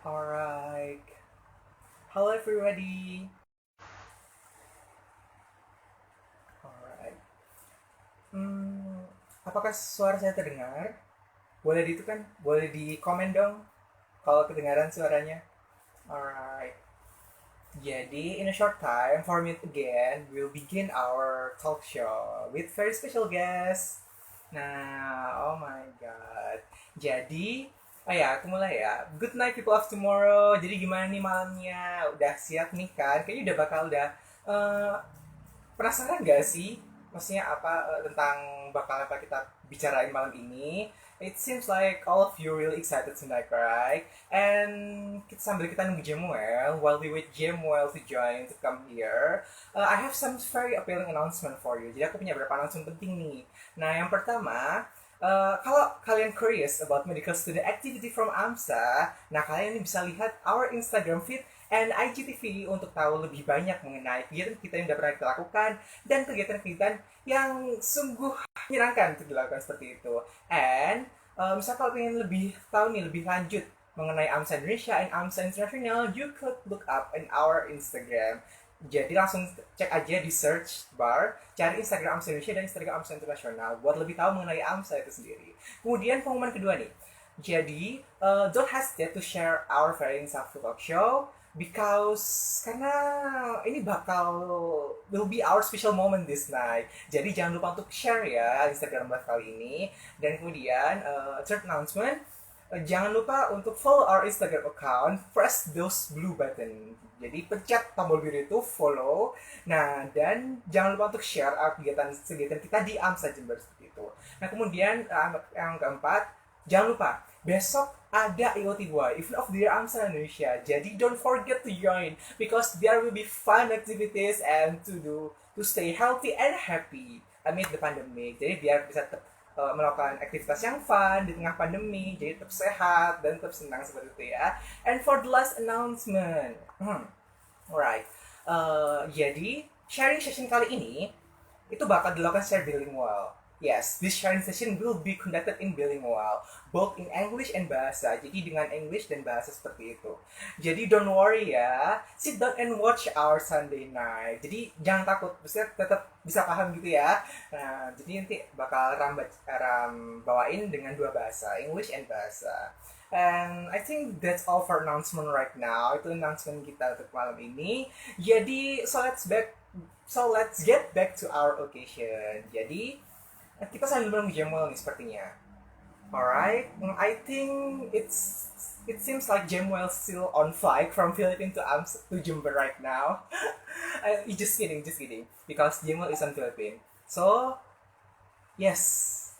Alright. Hello everybody. Alright. Hmm, apakah suara saya terdengar? Boleh di itu kan? Boleh di komen dong kalau kedengaran suaranya. Alright. Jadi, in a short time, for me again, we'll begin our talk show with very special guest. Nah, oh my god. Jadi, ya, aku mulai ya. Good night people of tomorrow. Jadi gimana nih malamnya? Udah siap nih kan? Kayaknya udah bakal udah eh, penasaran gak sih? Maksudnya apa tentang bakal apa kita bicarain malam ini? It seems like all of you really excited tonight, right? And sambil kita nunggu Jemuel, while we wait Jemuel to join to come here, I have some very appealing announcement for you. Jadi aku punya beberapa announcement penting nih. Nah, yang pertama, kalau kalian curious about medical student activity from AMSA, nah kalian bisa lihat our Instagram feed and IGTV untuk tahu lebih banyak mengenai kegiatan kita yang sudah pernah kita lakukan dan kegiatan-kegiatan yang sungguh menyenangkan untuk dilakukan seperti itu. And misal kalau ingin lebih tahu nih lebih lanjut mengenai AMSA Indonesia and AMSA International, you could look up in our Instagram. Jadi langsung cek aja di search bar, cari Instagram AMSA Indonesia dan Instagram AMSA Internasional buat lebih tahu mengenai AMSA itu sendiri. Kemudian pengumuman kedua nih. Jadi, don't hesitate to share our very insightful talk show because karena ini bakal will be our special moment this night. Jadi jangan lupa untuk share ya Instagram live kali ini. Dan kemudian third announcement, jangan lupa untuk follow our Instagram account, press those blue button. Jadi pencet tombol biru itu follow. Nah, dan jangan lupa untuk share kegiatan kita di AMSA Jember seperti itu. Nah, kemudian yang keempat, jangan lupa besok ada IoT 2 event of the year AMSA Indonesia. Jadi don't forget to join because there will be fun activities and to stay healthy and happy amid the pandemic. Jadi biar bisa melakukan aktivitas yang fun di tengah pandemi, jadi tetap sehat dan tetap senang seperti itu ya. And for the last announcement, alright, jadi sharing session kali ini itu bakal dilakukan secara bilingual. Yes, this sharing session will be conducted in bilingual, both in English and bahasa. Jadi dengan English dan bahasa seperti itu. Jadi don't worry ya, sit down and watch our Sunday night. Jadi jangan takut, maksudnya tetap bisa paham gitu ya. Nah, jadi nanti bakal bawain dengan dua bahasa, English and bahasa. And I think that's all for announcement right now. Itu announcement kita untuk malam ini. Jadi so let's get back to our occasion. Jadi kita sambil menunggu Jamuel nih sepertinya. Alright, I think it seems like Jamuel still on flight from Philippines to Jember right now. Just kidding, because Jamuel is on Philippines. So yes,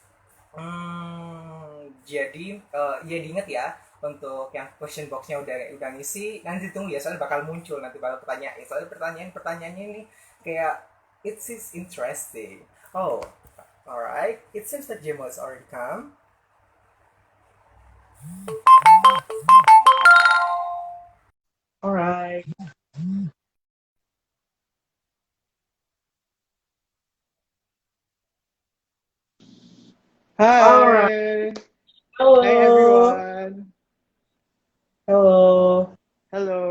jadi ya diingat ya untuk yang question boxnya udah ngisi, nanti tunggu ya soalnya bakal muncul nanti bakal pertanyaan. Soalnya pertanyaannya ini kayak it is interesting. Oh, alright. It seems that Jemo has already come. Alright. Alright. Hi. Hi Hello. everyone. Hello. Hello.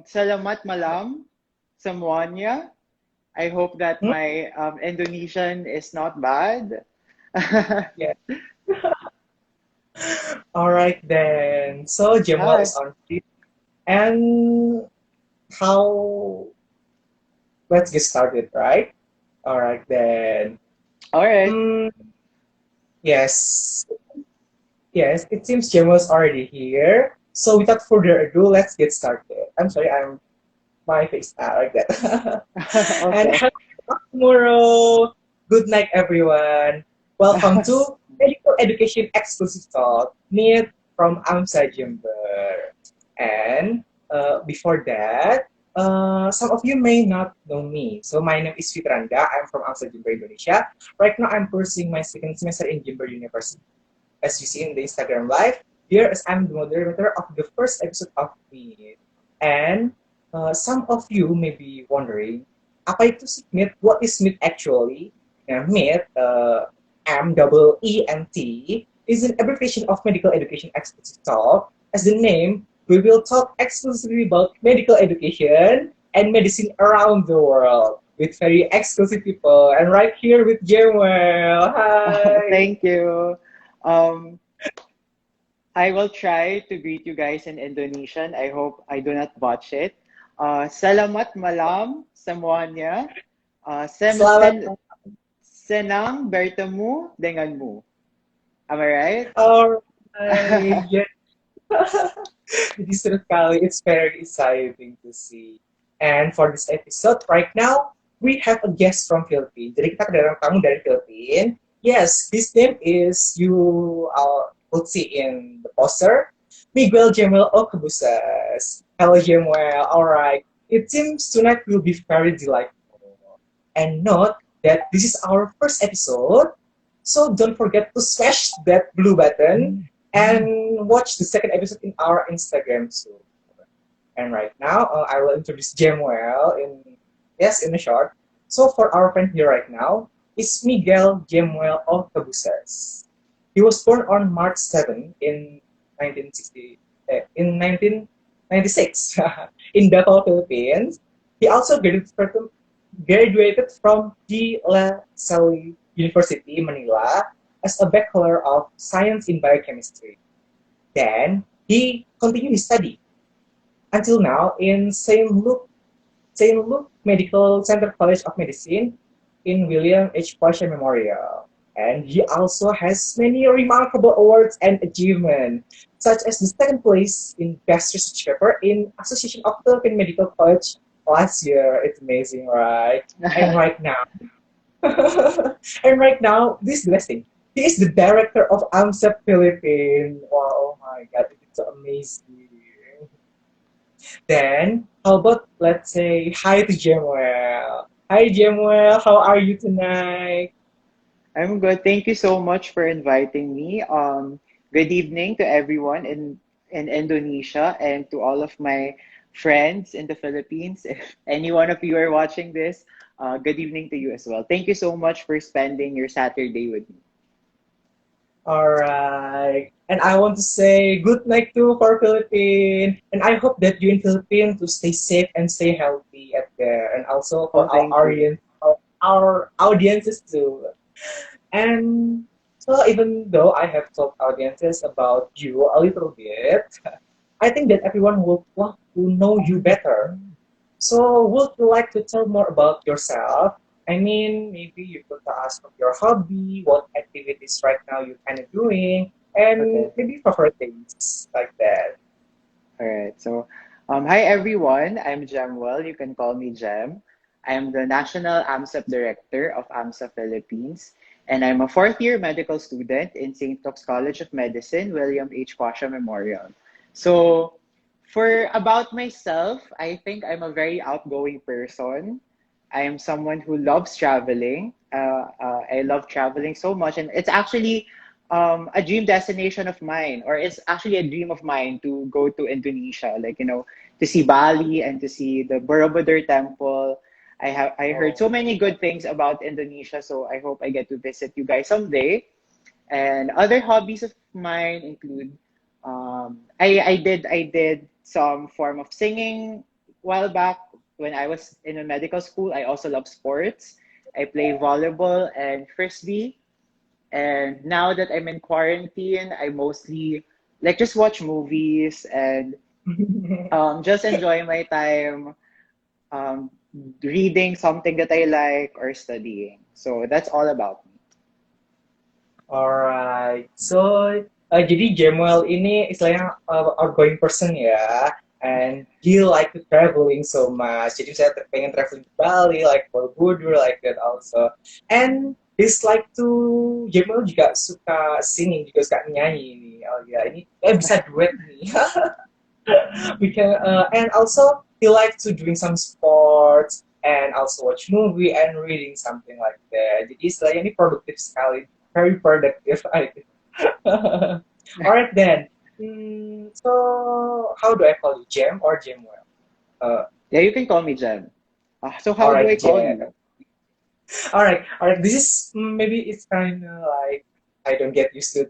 Salamat malam semuanya. I hope that Hmm? my Indonesian is not bad. Yeah. Alright then. So Jemo Hi. is on seat. And how let's get started, right? Alright then. All right. Mm, yes. Yes, it seems Jemo's already here. So without further ado, let's get started. I'm sorry, I'm my face like that. And Okay. hello tomorrow. Good night, everyone. Welcome to Medical Education Exclusive Talk, Meet from AMSA Jember. And before that, some of you may not know me. So my name is Fitranda. I'm from AMSA Jember, Indonesia. Right now, I'm pursuing my second semester in Jember University. As you see in the Instagram live, here as I'm the moderator of the first episode of Meet. And some of you may be wondering, apa itu sih Meet? What is Meet actually? Now, Meet, M-E-E-N-T, is an abbreviation of Medical Education Exclusive Talk. as the name, we will talk exclusively about medical education and medicine around the world with very exclusive people. And right here with Jemuel. Hi. Thank you. Um, I will try to greet you guys in Indonesian. I hope I do not botch it. Salamat malam semuanya. Selamat. Senang bertemu denganmu. Am I right? Alright. Yeah. This sekali, it's very exciting to see. And for this episode, right now, we have a guest from Philippines. Jadi kita kedatangan tamu dari Philippines. Yes, his name is, you will see in the poster, Miguel Jemuel Ocabusas. Hello, Jemuel. All right. It seems tonight will be very delightful. And note that this is our first episode, so don't forget to smash that blue button and watch the second episode in our Instagram too. And right now, I will introduce Jemuel in a short. So for our friend here right now is Miguel Jemuel Alcabusas. He was born on March 7 in 1996 in Davao, Philippines. He also graduated from De La Salle University, Manila, as a Bachelor of Science in Biochemistry. Then he continued his study until now in Saint Luke Medical Center College of Medicine in William H. Pasha Memorial. And he also has many remarkable awards and achievements, such as the second place in Best Research Paper in Association of Philippine Medical College last year. It's amazing, right? And right now, and right now, this is the best thing. He is the director of Amcep Philippines. Wow, oh my god, it's so amazing. Then, how about let's say hi to Jemuel. Hi Jemuel, how are you tonight? I'm good. Thank you so much for inviting me. Good evening to everyone in Indonesia and to all of my friends in the Philippines. If any one of you are watching this, good evening to you as well. Thank you so much for spending your Saturday with me. All right. And I want to say good night too for Philippines. And I hope that you in Philippines to stay safe and stay healthy at there. And also for Oh, our thank you. audience, our audiences too. And so even though I have told audiences about you a little bit, I think that everyone would want to know you better. So would you like to tell more about yourself? I mean, maybe you could ask of your hobby, what activities right now you're kind of doing, and Okay. maybe favorite things like that. All right. So, hi everyone. I'm Jemwell. You can call me Jem. I'm the National Amsep Director of AMSA Philippines, and I'm a fourth year medical student in St. Luke's College of Medicine, William H. Pasha Memorial. So, for about myself, I think I'm a very outgoing person. I am someone who loves traveling. I love traveling so much, and it's actually a dream destination of mine, or it's actually a dream of mine to go to Indonesia, like to see Bali and to see the Borobudur Temple. I heard so Oh, many good things about Indonesia, so I hope I get to visit you guys someday. And other hobbies of mine include I did some form of singing while back when I was in a medical school. I also love sports. I play volleyball and frisbee. And now that I'm in quarantine, I mostly like just watch movies and just enjoy my time um, reading something that I like or studying. So that's all about me. alright. So, jadi Jemuel ini istilahnya outgoing person ya, and he like to traveling so much. Jadi saya pengen traveling ke Bali, like Borobudur, like that also. And he's like to Jemuel juga suka singing, juga suka nyanyi nih. Oh ya, ini bisa duet nih. We can and also he likes to doing some sports and also watch movie and reading something like that. Jadi istilahnya ini produktif sekali, very productive I think. Alright then. So how do I call you, Jem or Jemwell? Uh, Yeah, you can call me Jem. So how do I alright, call Jem. you? Alright. This is maybe it's kind of like I don't get used to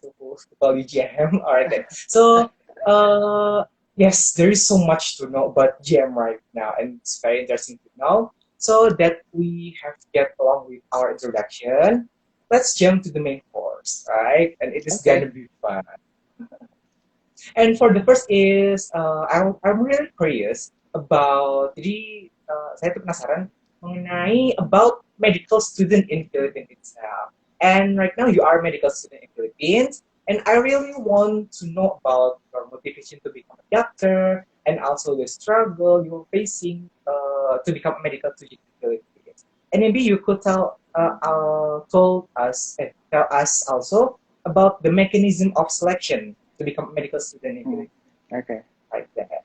call you Jem. Alright then. So Uh, yes, there is so much to know about GM right now, and it's very interesting to know. So that we have to get along with our introduction, let's jump to the main course, right? And it is gonna Okay. be fun. And for the first is, I'm really curious about, jadi saya tuh penasaran mengenai about medical student in Philippines itself. And right now you are a medical student in Philippines, and I really want to know about your motivation to become a doctor and also the struggle you're facing to become a medical student in Philippines. And maybe you could tell us also about the mechanism of selection to become a medical student in Mm, Philippines, okay. like that.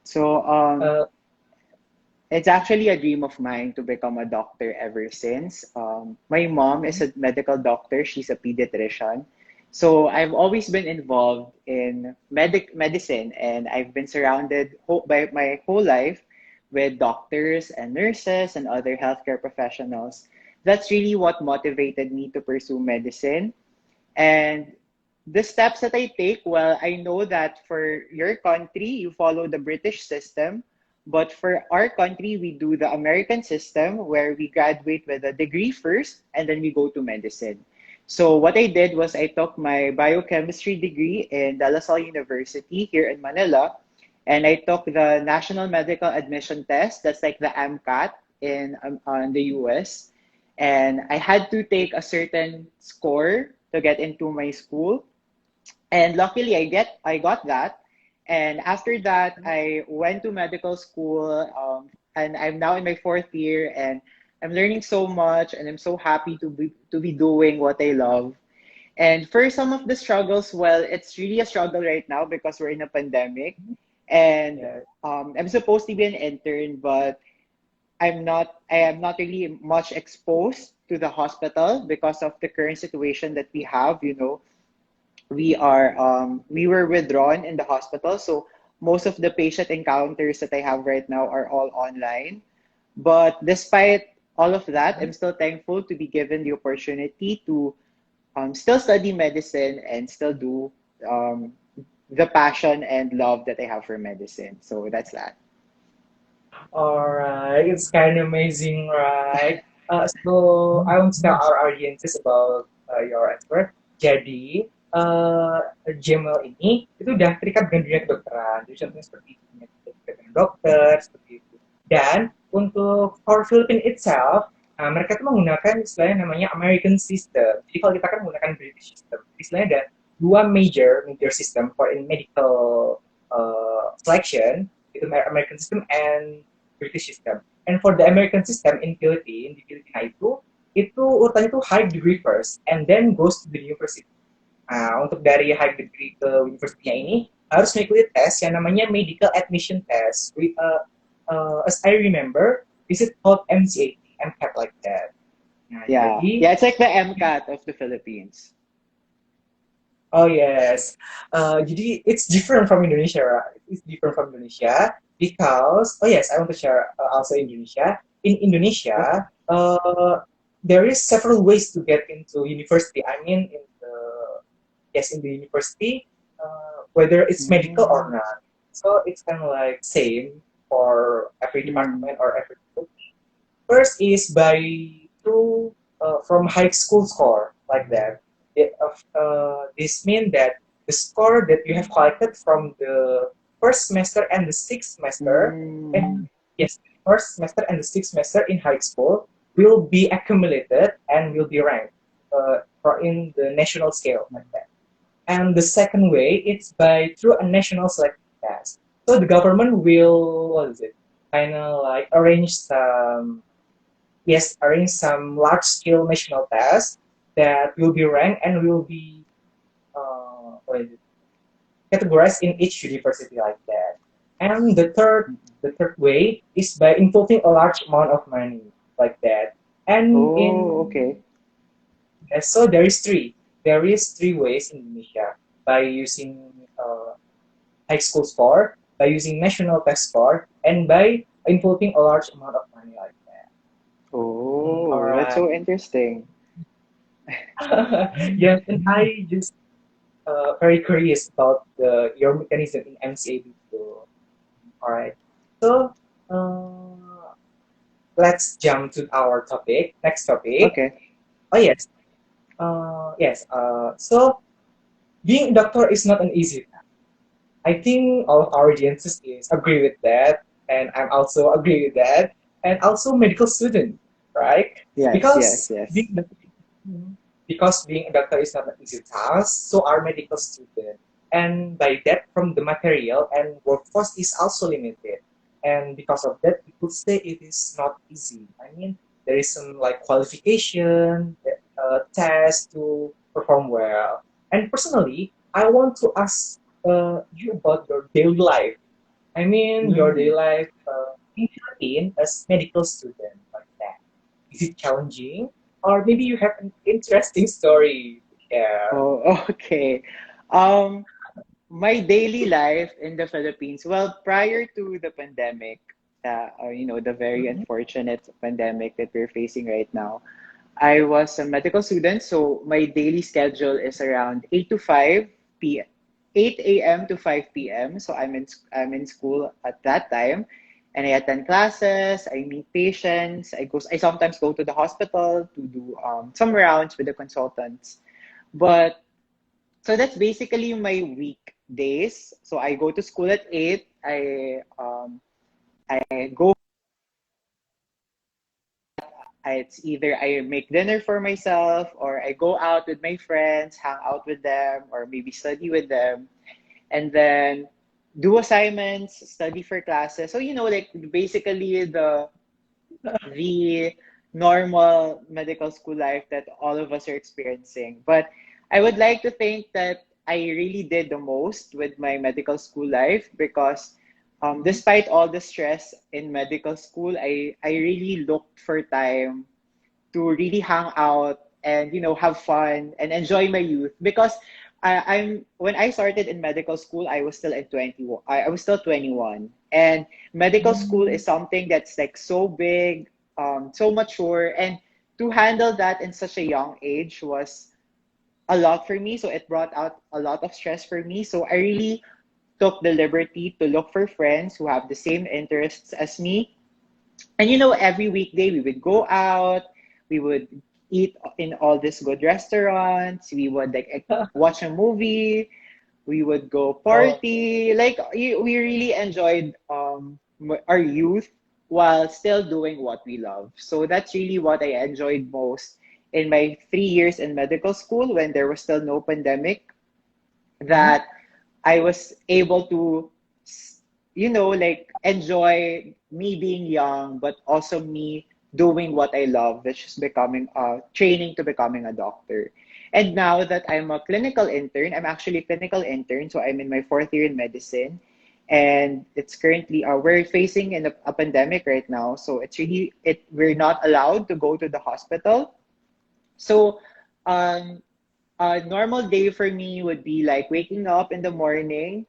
So, Uh, it's actually a dream of mine to become a doctor ever since. My mom is a medical doctor. She's a pediatrician. So I've always been involved in medicine, and I've been surrounded by my whole life with doctors and nurses and other healthcare professionals. That's really what motivated me to pursue medicine. And the steps that I take, well, I know that for your country, you follow the British system. But for our country, we do the American system where we graduate with a degree first and then we go to medicine. So what I did was I took my biochemistry degree in De La Salle University here in Manila, and I took the National Medical Admission Test. That's like the AMCAT in the US. And I had to take a certain score to get into my school. And luckily I got that. And after that I went to medical school, and I'm now in my fourth year, and I'm learning so much, and I'm so happy to be doing what I love. And for some of the struggles, well, it's really a struggle right now because we're in a pandemic, and yeah. I'm supposed to be an intern, but I am not really much exposed to the hospital because of the current situation that we have. We were withdrawn in the hospital, so most of the patient encounters that I have right now are all online. But despite all of that, I'm still thankful to be given the opportunity to still study medicine and still do um, the passion and love that I have for medicine. So that's that. All right, it's kind of amazing, right? So I want to tell our audiences about your answer. Jadi, Jamal ini itu udah terikat dengan dunia kedokteran. Jadi contohnya seperti itu, terikat dengan dokter, seperti itu. Dan untuk for Philippines itself, mereka tuh menggunakan istilahnya namanya American system. Jadi kalau kita kan menggunakan British system. Istilahnya ada dua major system for in medical selection, itu American system and British system. And for the American system in Philippines, di Filipina itu urutannya itu high degree first and then goes to the university. Nah, untuk dari high degree ke universitinya ini harus mengikuti tes yang namanya medical admission test. As I remember, this is called MCAT, MCAT like that. Nah, Yeah, jadi yeah, it's like the MCAT of the Philippines. oh yes. Jadi it's different from Indonesia, right? It's different from Indonesia because oh yes, I want to share also Indonesia. In Indonesia, there is several ways to get into university. I mean, in the university, whether it's medical or Mm, not. So it's kind of like same for every mm, department or every school. First is by through from high school score like that. This means that the score that you have collected from the first semester and the sixth semester, mm, and yes, the first semester and the sixth semester in high school will be accumulated and will be ranked for in the national scale like that. And the second way, it's by through a national selection test. So the government will what is it? Kind of like arrange some large scale national tests that will be ranked and will be what is it, categorized in each university like that. And the third way is by involving a large amount of money like that. And oh, in okay. yes, so there is three ways in Indonesia by using high school score, by using national test score, and by inputting a large amount of money like that. All Oh, that's right. so interesting. Yes, and I just very curious about your mechanism in MCA before. All right. So let's jump to our topic. Next topic. Okay. Oh yes. Yes. So being a doctor is not an easy. I think all of our audiences is agree with that, and I'm also agree with that, and also medical student, right? Yes, yes, Because yes. being because being a doctor is not an easy task, so are medical student, and by that, from the material and workforce is also limited, and because of that, we could say it is not easy. I mean, there is some like qualification, test to perform well, and personally, I want to ask you about your daily life. I mean, your daily Mm. life in Philippines as medical student like that. Is it challenging? Or maybe you have an interesting story to share. Oh, okay. Um, my daily life in the Philippines, well, prior to the pandemic, the very Mhm. unfortunate pandemic that we're facing right now, I was a medical student, so my daily schedule is around 8 to 5 p.m. 8 a.m. to 5 p.m. So I'm in school at that time, and I attend classes, I meet patients, I sometimes go to the hospital to do some rounds with the consultants. But so that's basically my weekdays. So I go to school at 8. I go. It's either I make dinner for myself or I go out with my friends, hang out with them, or maybe study with them, and then do assignments, study for classes. So like basically the normal medical school life that all of us are experiencing. But I would like to think that I really did the most with my medical school life because Mhm. despite all the stress in medical school, I really looked for time to really hang out and have fun and enjoy my youth because I'm when I started in medical school I was still in 21 I was still 21, and medical school is Mm. something that's like so big, so mature, and to handle that in such a young age was a lot for me, so it brought out a lot of stress for me, so I really took the liberty to look for friends who have the same interests as me. And every weekday we would go out, we would eat in all these good restaurants, we would like watch a movie, we would go Oh, party. Like we really enjoyed our youth while still doing what we love. So that's really what I enjoyed most in my 3 years in medical school when there was still no pandemic, mhm. that I was able to, like enjoy me being young, but also me doing what I love, which is becoming, training to becoming a doctor. And now that I'm a clinical intern, I'm actually a clinical intern, so I'm in my fourth year in medicine. And it's currently, we're facing a pandemic right now, so we're not allowed to go to the hospital. So, um, a normal day for me would be like waking up in the morning,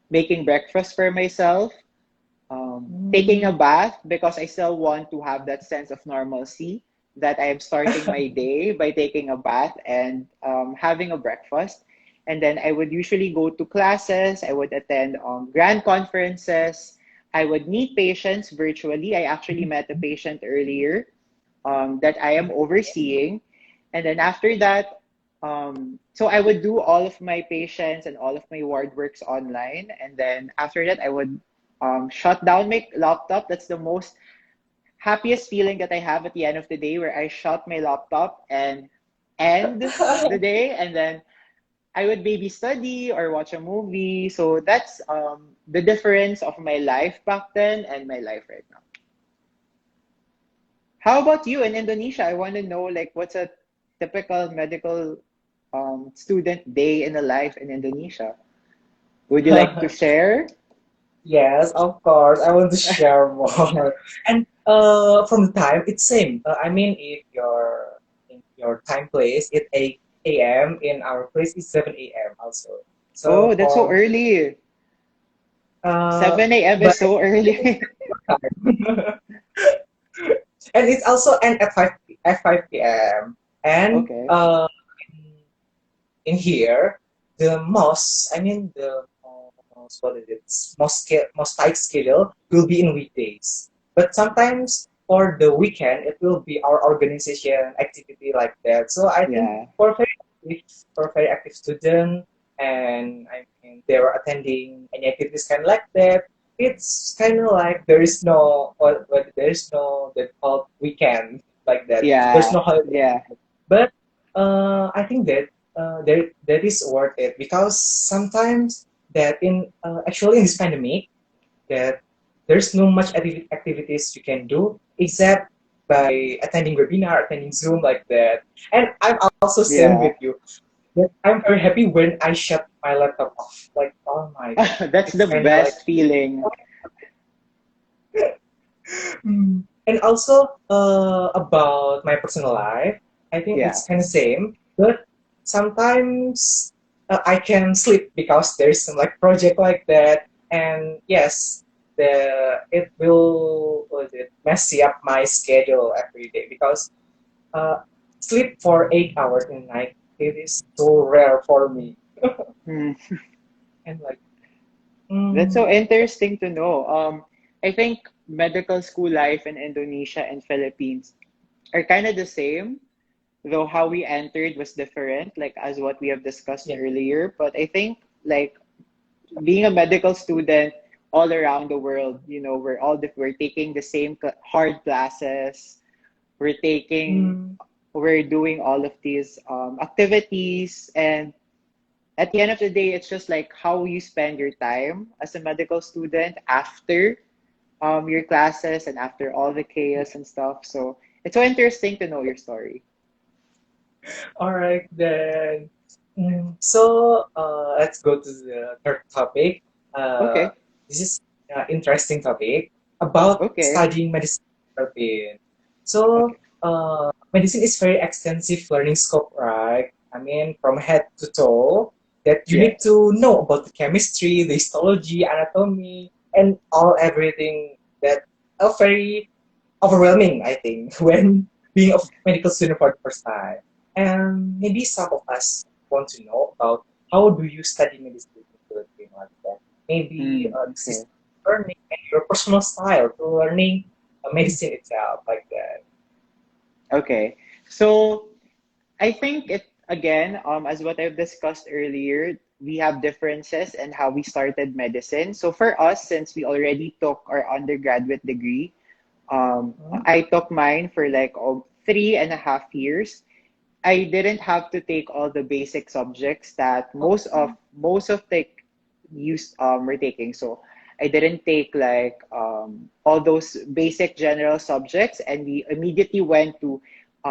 making breakfast for myself, taking a Mm. bath because I still want to have that sense of normalcy that I am starting my day by taking a bath and having a breakfast. And then I would usually go to classes, I would attend grand conferences, I would meet patients virtually. I actually met a patient earlier that I am overseeing. And then after that, so I would do all of my patients and all of my ward works online. And then after that, I would shut down my laptop. That's the most happiest feeling that I have at the end of the day, where I shut my laptop and end the day. And then I would maybe study or watch a movie. So that's the difference of my life back then and my life right now. How about you in Indonesia? I want to know like what's a typical medical student day in a life in Indonesia. Would you like to share? Yes, of course. I want to share more. And from the time, it's same. I mean, if your time place it's 8 a.m. in our place is 7 a.m. also. Oh, So that's so early. uh, 7 a.m. is but so early. and it's also end at 5 p.m. And Okay. in here. the most, I mean, the most, what is it, most tight schedule will be in weekdays. But sometimes for the weekend, it will be our organization activity like that. So I think Yeah. for very for very active student, and I mean they were attending any activities kind of like that. It's kind of like there is no, what there is no that called weekend like that. There's Yeah. no holiday, Yeah. but I think that that is worth it because sometimes that in actually in this pandemic that there's no much activities you can do except by attending webinar, attending Zoom like that. And I'm also same Yeah. with you. But I'm very happy when I shut my laptop off. Like, oh my god, That's it's the kind of like. best feeling. And also about my personal life, I think Yeah. it's kind of same. But sometimes I can sleep because there's some like project like that, and yes, it will, what is it, messy up my schedule every day because uh, sleep for 8 hours in the night, it is so rare for me. Hmm. And like, That's so mm, interesting to know. I think medical school life in Indonesia and Philippines are kind of the same, though how we entered was different, like as what we have discussed yeah. earlier. But I think like being a medical student all around the world, we're taking the same hard classes. We're taking Mm, we're doing all of these activities, and at the end of the day, it's just like how you spend your time as a medical student after your classes and after all the yeah. chaos and stuff. So it's so interesting to know your story. All right, then. So let's go to the third topic. Uh, Okay. this is an interesting topic about Okay. studying medicine in Philippines. So Okay. medicine is very extensive learning scope, right? I mean, from head to toe, that you need Yes. to know about the chemistry, the histology, anatomy, and all everything that are very overwhelming, I think, when being a medical student for the first time. And maybe some of us want to know about how do you study medicine in the Philippines like that. Maybe the Okay. system of learning and your personal style to learning medicine itself like that. Okay. So I think it again, as what I've discussed earlier, we have differences in how we started medicine. So for us, since we already took our undergraduate degree, Mhm. I took mine for like 3.5 years. I didn't have to take all the basic subjects that most of the used were taking. So I didn't take like all those basic general subjects, and we immediately went to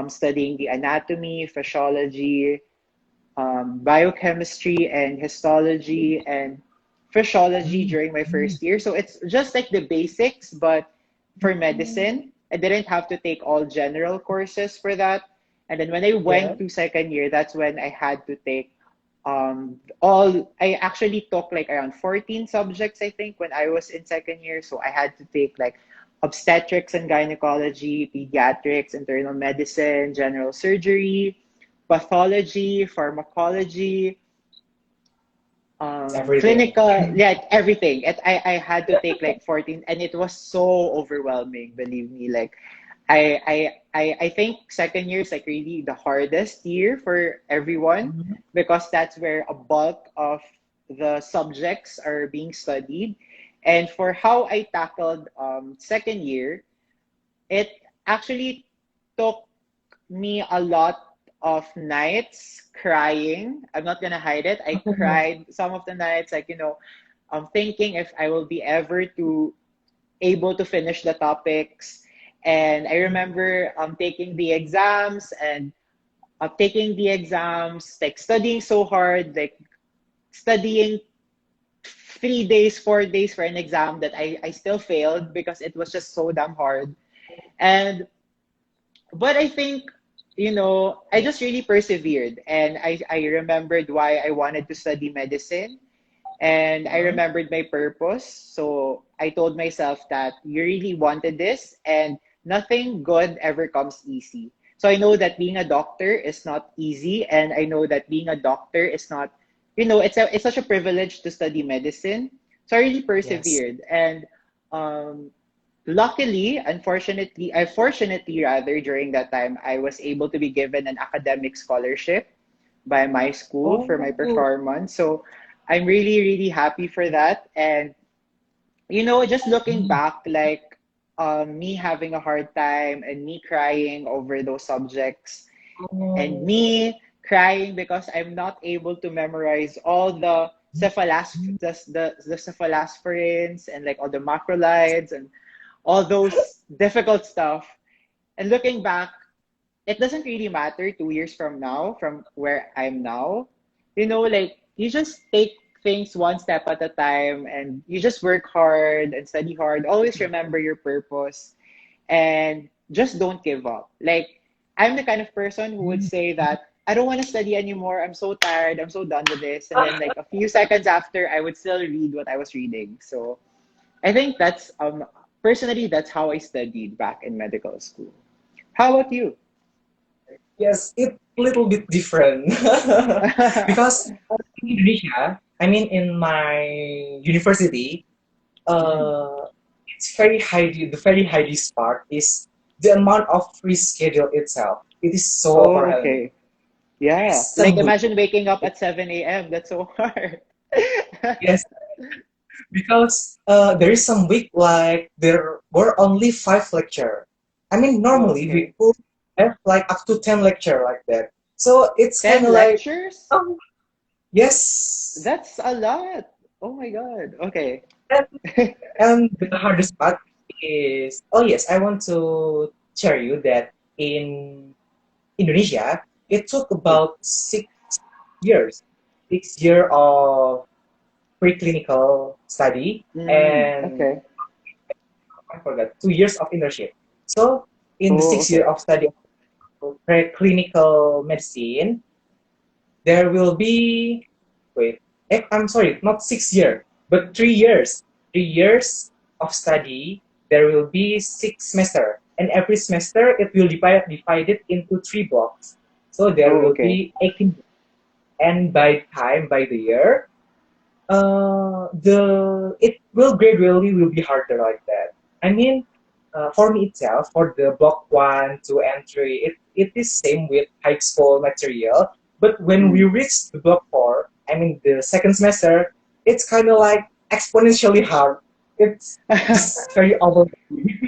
studying the anatomy, physiology, biochemistry, and histology and physiology during my Mhm. first year. So it's just like the basics, but for medicine, I didn't have to take all general courses for that. And then when I Yeah. went to second year, that's when I had to take all I actually took like around 14 subjects, I think, when I was in second year. So I had to take like obstetrics and gynecology, pediatrics, internal medicine, general surgery, pathology, pharmacology, It's everything. clinical, yeah, everything. I had to take like 14, and it was so overwhelming, believe me. Like I think second year is like really the hardest year for everyone, Mhm. because that's where a bulk of the subjects are being studied. And for how I tackled second year, it actually took me a lot of nights crying. I'm not gonna hide it. I cried some of the nights, like, I'm thinking if I will be ever to able to finish the topics. And I remember taking the exams, like studying so hard, like studying 3 days, 4 days for an exam that I still failed because it was just so damn hard. And but I think, I Yeah. just really persevered, and I remembered why I wanted to study medicine, and I Mhm. remembered my purpose. So I told myself that you really wanted this, and nothing good ever comes easy. So I know that being a doctor is not easy, and I know that being a doctor is not it's such a privilege to study medicine. So I really Yes. persevered, and um, luckily, fortunately rather, during that time, I was able to be given an academic scholarship by my school for my Oh. performance. So I'm really, really happy for that. And just looking back, like me having a hard time and me crying over those subjects and Oh. me crying because I'm not able to memorize all the cephalasporins and like all the macrolides and all those difficult stuff. And looking back, it doesn't really matter 2 years from now, from where I'm now. Like you just take things one step at a time and you just work hard and study hard. Always remember your purpose and just don't give up. Like, I'm the kind of person who would say that I don't want to study anymore. I'm so tired. I'm so done with this. And then, like, a few seconds after, I would still read what I was reading. So, I think personally, that's how I studied back in medical school. How about you? Yes, it's a little bit different because in Indonesia, I mean, in my university, Mm. uh, it's very high. The very highest part is the amount of free schedule itself. It is so Oh, overwhelming. okay. Yeah. It's a Like, mood. imagine waking up at 7 a.m. That's so hard. Yes, because there is some week like there were only 5 lecture. I mean, Oh, normally we okay. could have like up to 10 lecture like that. So it's kind 10 of like, lectures? oh, yes. That's a lot. Oh my God. Okay. And, and the hardest part is, oh yes, I want to share you that in Indonesia, it took about 6 years, 6 year of preclinical study and Okay. I forgot 2 years of internship. So in the Oh, 6 year okay. of study of preclinical medicine, there will be wait, I'm sorry, not 6 year, but 3 years. 3 years of study. There will be 6 semester, and every semester it will divide it into 3 blocks. So there Oh, will okay. be 18, and by the year, the it will gradually will be harder like that. I mean, for me itself, for the block 1, 2, and 3, it is same with high school material. But when we Mm. reach the block 4, I mean the second semester, it's kind of like exponentially hard. It's just very overwhelming.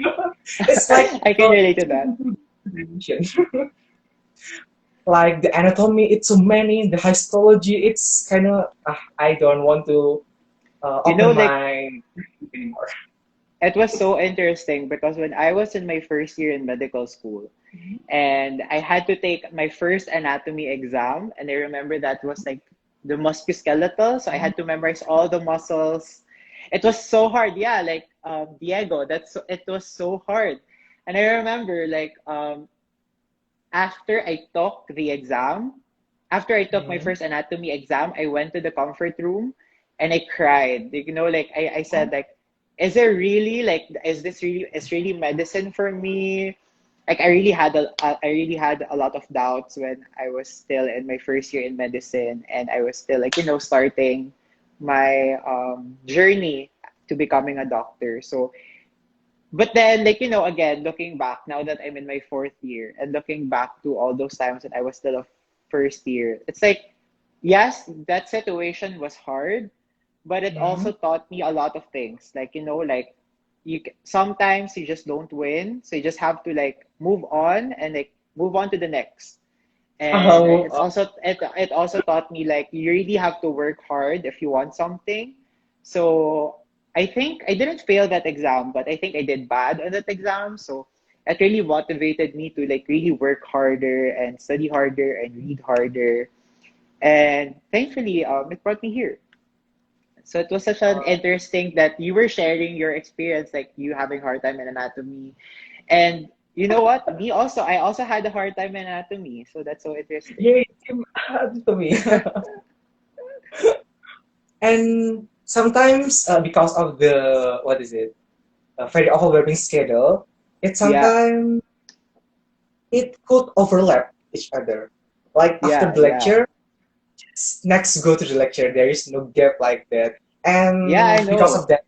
It's like I can relate to that. like the anatomy, it's so many. The histology, it's kind of I don't want to open Like, my anymore. it was so interesting because when I was in my first year in medical school, and I had to take my first anatomy exam, and I remember that was like the musculoskeletal, so I had to memorize all the muscles. It was so hard, yeah. Like Diego, it was so hard, and I remember like after I took the exam, after I took my Mhm. first anatomy exam, I went to the comfort room and I cried. Like I said, like, is this really medicine for me? Like I really had a lot of doubts when I was still in my first year in medicine and I was still like, starting my journey to becoming a doctor. So but then, like, again, looking back, now that I'm in my fourth year and looking back to all those times that I was still a first year, it's like, yes, that situation was hard, but it also Mhm. taught me a lot of things. Like, like sometimes you just don't win. So you just have to like move on and like move on to the next. And Oh, it also taught me like you really have to work hard if you want something. So I think I didn't fail that exam, but I think I did bad on that exam. So it really motivated me to like really work harder and study harder and read harder. And thankfully, it brought me here. So it was such an alright. interesting that you were sharing your experience, like you having hard time in anatomy. And you know what? I also had a hard time in anatomy. So that's so interesting. Yay, same to me. And sometimes because of the what is it, very overwhelming schedule, it Yeah, sometimes it could overlap each other. Like after yeah, the yeah. lecture, next go to the lecture. There is no gap like that. Yeah, I And because of know. that,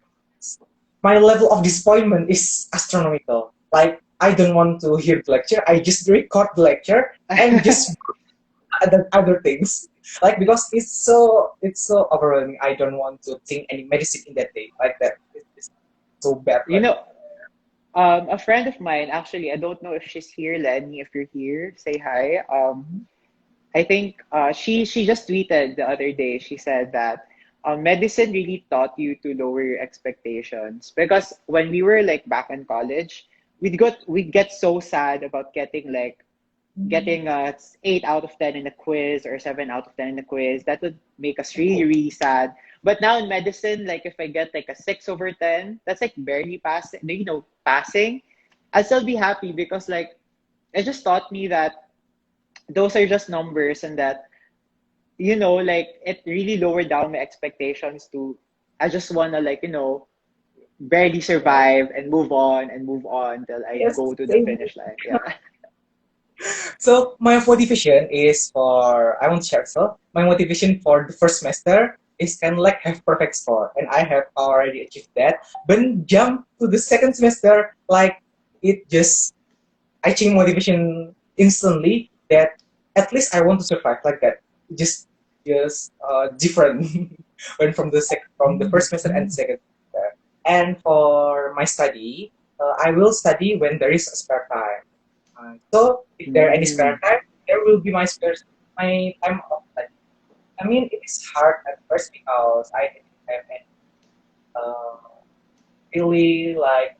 my level of disappointment is astronomical. Like I don't want to hear the lecture. I just record the lecture and just other things. Like because it's so overwhelming. I don't want to think any medicine in that day like that. It's so bad. You Like know, a friend of mine, actually, I don't know if she's here, Lenny. If you're here, say hi. I think she just tweeted the other day. She said that medicine really taught you to lower your expectations because when we were like back in college, we'd get so sad about getting 8 out of 10 in a quiz or 7 out of 10 in a quiz. That would make us really really sad. But now in medicine, like if I get like a 6/10, that's like barely passing. Passing. I'll still be happy because like it just taught me that those are just numbers and that like it really lowered down my expectations to I just wanna barely yeah. survive and move on till I Yes, go to the same. finish line. Yeah. So my motivation is for I want to share so my motivation for the first semester is kind of like have perfect score and I have already achieved that. But jump to the second semester like it just I change motivation instantly that at least I want to survive like that. Just different when from the first semester and second semester. And for my study, I will study when there is a spare time. So if there are any spare Mm. time, there will be my time off. Like, I mean, it is hard at first because I didn't have any uh, really like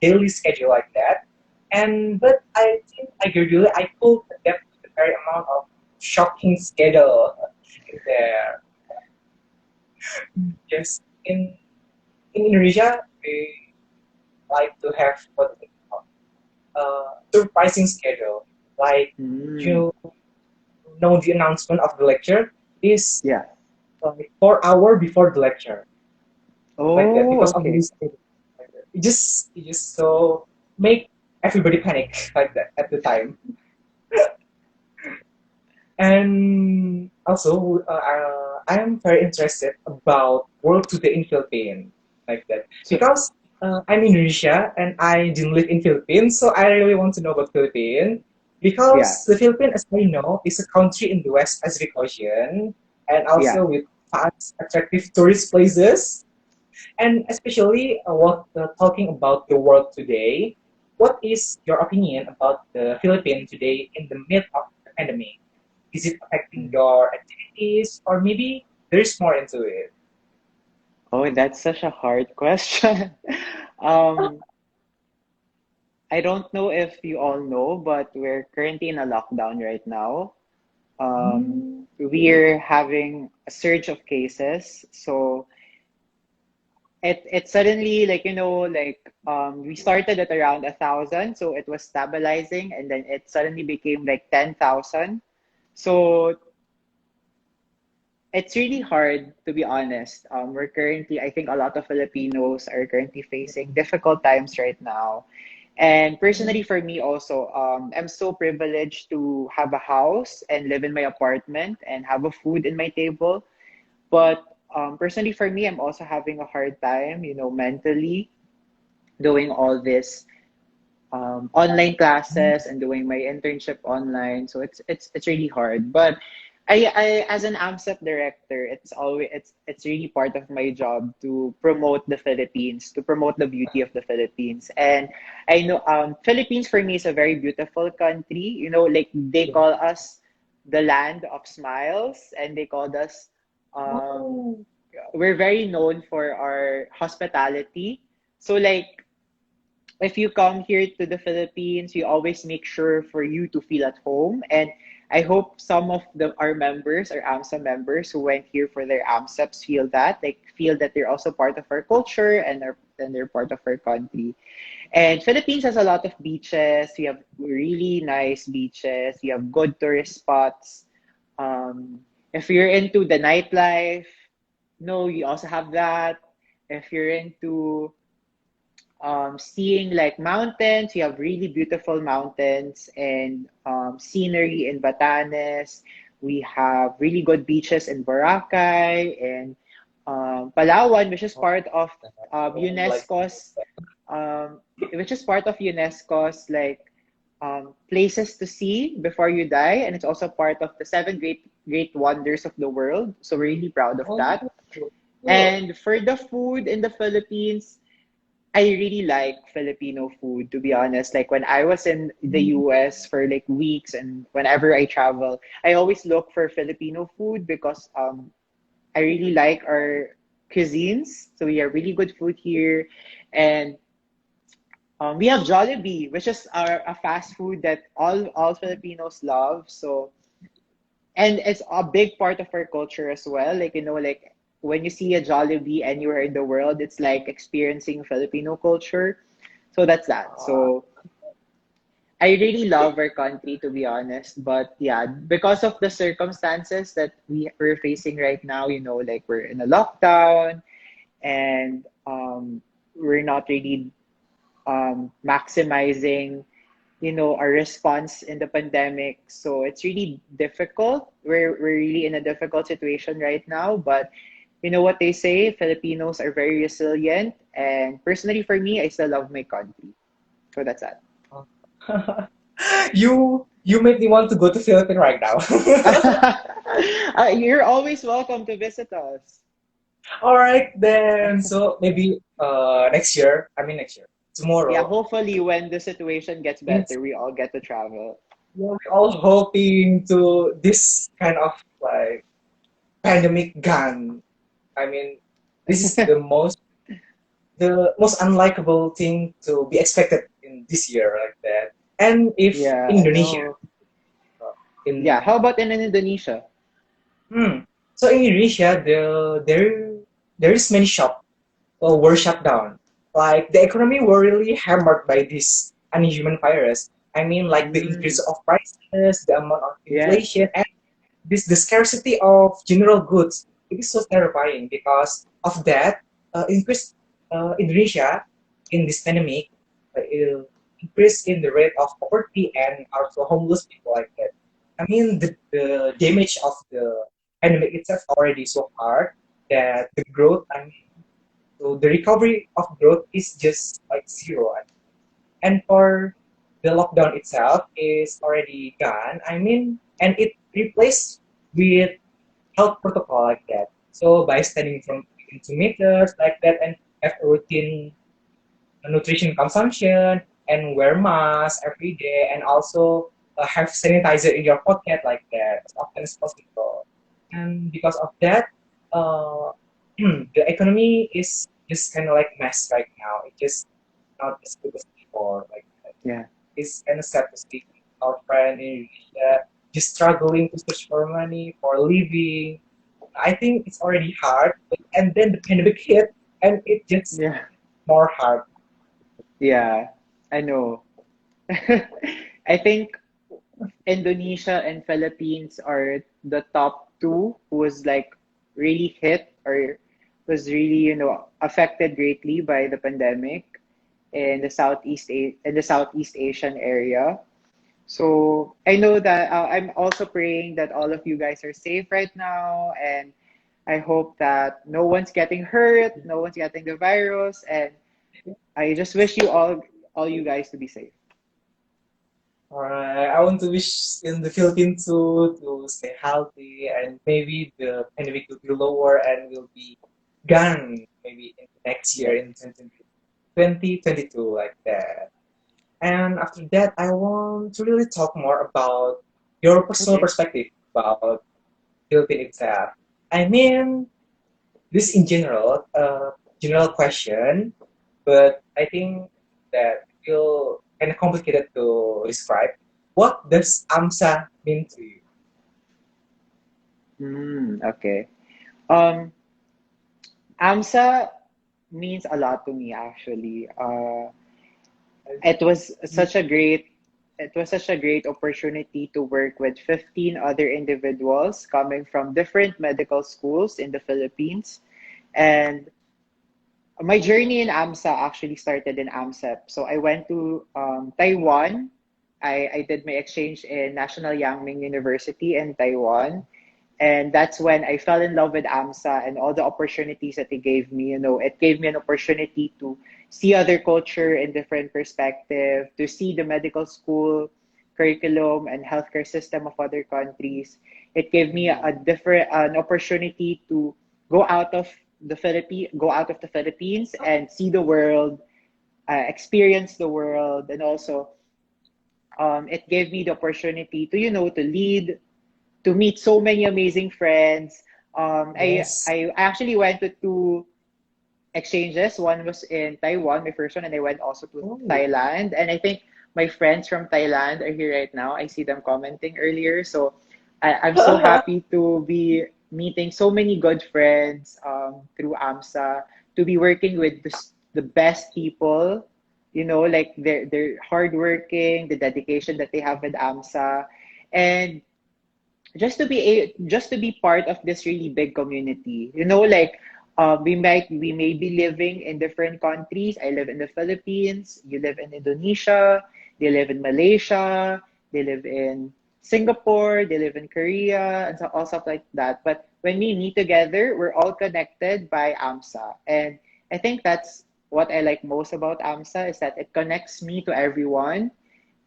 daily schedule like that. And but I think I gradually I could adapt to the very amount of shocking schedule in there. Yes, in Indonesia we like to have what we call surprising schedule. Like Mm. you know the announcement of the lecture is Yeah. like 4 hours before the lecture, like that, Oh, because of okay. this. Like that. It just so make everybody panic like that at the time. And also, I am very interested about work today in Philippines, like that, So because I'm Indonesia and I didn't live in Philippines, so I really want to know about Philippines yeah. because the Philippines, as I know, is a country in the West Pacific Ocean and Yeah. also with fast, attractive tourist places. And especially talking about the world today, what is your opinion about the Philippines today in the midst of the pandemic? Is it affecting Mm. your activities, or maybe there's more into it? Oh, that's such a hard question. Um, I don't know if you all know, but we're currently in a lockdown right now. Mm, We're having a surge of cases. So it suddenly we started at around 1,000, so it was stabilizing, and then it suddenly became like 10,000. So it's really hard to be honest. We're currently, I think a lot of Filipinos are currently facing difficult times right now. And personally, for me also, I'm so privileged to have a house and live in my apartment and have a food in my table. But personally, for me, I'm also having a hard time, mentally doing all this online classes and doing my internship online. So it's really hard. But I as an AMSEP director, it's really part of my job to promote the Philippines, to promote the beauty of the Philippines. And I know Philippines for me is a very beautiful country. Like they yeah. call us the land of smiles, and they called us um Oh, we're very known for our hospitality. So like if you come here to the Philippines, we always make sure for you to feel at home. And I hope some of our members, our AMSA members who went here for their AMSEPs feel that they're also part of our culture and they're part of our country. And Philippines has a lot of beaches. We have really nice beaches. We have good tourist spots. If you're into the nightlife, no, you also have that. If you're into seeing like mountains. You have really beautiful mountains and scenery in Batanes. We have really good beaches in Boracay and Palawan, which is part of Like, UNESCO's which is part of UNESCO's like places to see before you die, and it's also part of the seven great wonders of the world. So we're really proud of oh, that. cool. And for the food in the Philippines, I really like Filipino food, to be honest. Like when I was in the US for like weeks and whenever I travel, I always look for Filipino food because I really like our cuisines. So we have really good food here. And we have Jollibee, which is a fast food that all Filipinos love. So and it's a big part of our culture as well. Like like when you see a Jollibee anywhere in the world, it's like experiencing Filipino culture. So that's that. Uh, So I really love our country, to be honest. But yeah, because of the circumstances that we're facing right now, like we're in a lockdown and we're not really maximizing our response in the pandemic. So it's really difficult. We're really in a difficult situation right now. But you know what they say, Filipinos are very resilient. And personally for me, I still love my country. So that's that. you made me want to go to Philippines right now. You're always welcome to visit us. All right then. So maybe next year. I mean next year. Yeah, Tomorrow. hopefully when the situation gets It's better, we all get to travel. we're all hoping to this kind of like pandemic gun. I mean, this is the most unlikable thing to be expected in this year like that. And if Yeah, in I Indonesia, know. Yeah, in how about in Indonesia? hmm, so in Indonesia, there is many shop were shut down. Like the economy were really hammered by this unhuman virus. I mean, like the increase Mm, of prices, the amount of yes. inflation, and this the scarcity of general goods. It is so terrifying because of that increase Indonesia in this pandemic increase in the rate of poverty and also homeless people like that. I mean the damage of the pandemic itself already so hard that the growth, I mean, so the recovery of growth is just like zero. And for the lockdown itself is already gone. I mean, and it replaced with health protocol like that. So by standing from 2 meters like that and have a routine nutrition consumption and wear mask every day and also have sanitizer in your pocket like that as often as possible. And because of that, uh, the economy is just kind of like mess right now. It just not as good as before. Like Yeah. it's kind of sad to see our friend in Indonesia just struggling to search for money for living. I think it's already hard, and then the pandemic hit, and it just Yeah. more hard. Yeah. I know. I think Indonesia and Philippines are the top two who was like really hit or was really, affected greatly by the pandemic in the Southeast Asian area. So I know that I'm also praying that all of you guys are safe right now, and I hope that no one's getting hurt, no one's getting the virus, and I just wish all you guys to be safe. Alright, I want to wish in the Philippines to stay healthy and maybe the pandemic will be lower and will be gone maybe in next year Yeah. in 2022 like that. And after that, I want to really talk more about your personal Okay. perspective about Philippine itself. I mean, this in general question, but I think that feel kind of complicated to describe. What does AMSA mean to you? Okay. Um, AMSA means a lot to me actually. It was such a great it was such a great opportunity to work with 15 other individuals coming from different medical schools in the Philippines. And my journey in AMSA actually started in Amcep. So I went to Taiwan I did my exchange in National Yangming University in Taiwan. And that's when I fell in love with AMSA and all the opportunities that they gave me. You know, it gave me an opportunity to see other culture in different perspective, to see the medical school curriculum and healthcare system of other countries. It gave me a different an opportunity to go out of the Philippines and see the world, experience the world, and also it gave me the opportunity to to lead, to meet so many amazing friends. Yes. I actually went to two exchanges. One was in Taiwan, my first one, and I went also to Oh. Thailand. And I think my friends from Thailand are here right now. I see them commenting earlier. So I'm so happy to be meeting so many good friends through AMSA, to be working with the best people. You know, like they're hardworking, the dedication that they have with AMSA, and just to be part of this really big community. You know, like we may be living in different countries. I live in the Philippines, you live in Indonesia, they live in Malaysia, they live in Singapore, they live in Korea, and so all stuff like that. But when we meet together, we're all connected by AMSA. And I think that's what I like most about AMSA, is that it connects me to everyone,